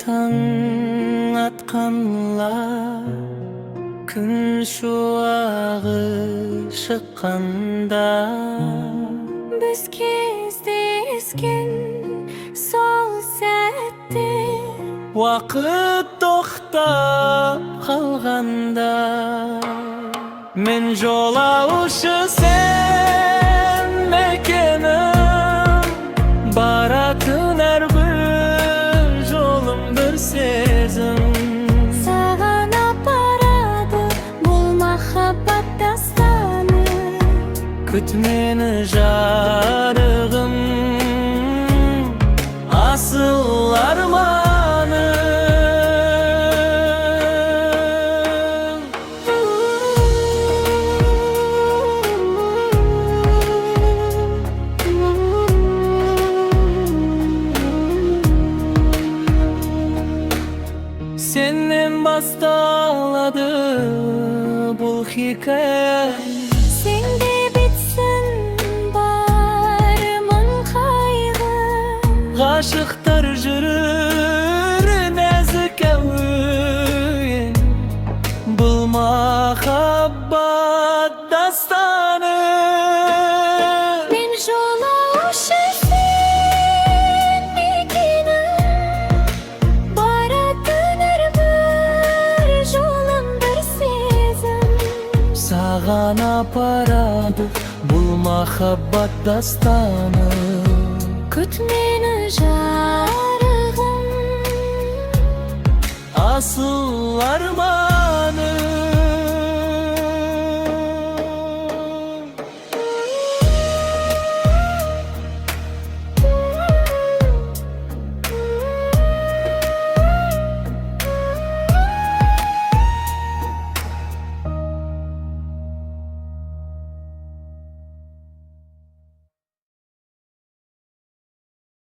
taң atqanla күн şuağı şıqqanda Biz кездескен сол сәтте Вақыт тоқтап қалғанда Мен жолаушы сен мекенім Баратын әрбір жолым бір сезім Саған апарады бұл махаббат дастаны Күт мені жарығым Асыл арманым Senden басталады бұл хикая Сенде бітсін барымын қайғы Ғашықтар жүрür нәзік әуен Бұл махаббат дастаны Мен жолаушы сен мекенім Баратын әрбір жолым бір сезім Саған апарады бұл махаббат дастаны Күт мені жарығым Asıl armağan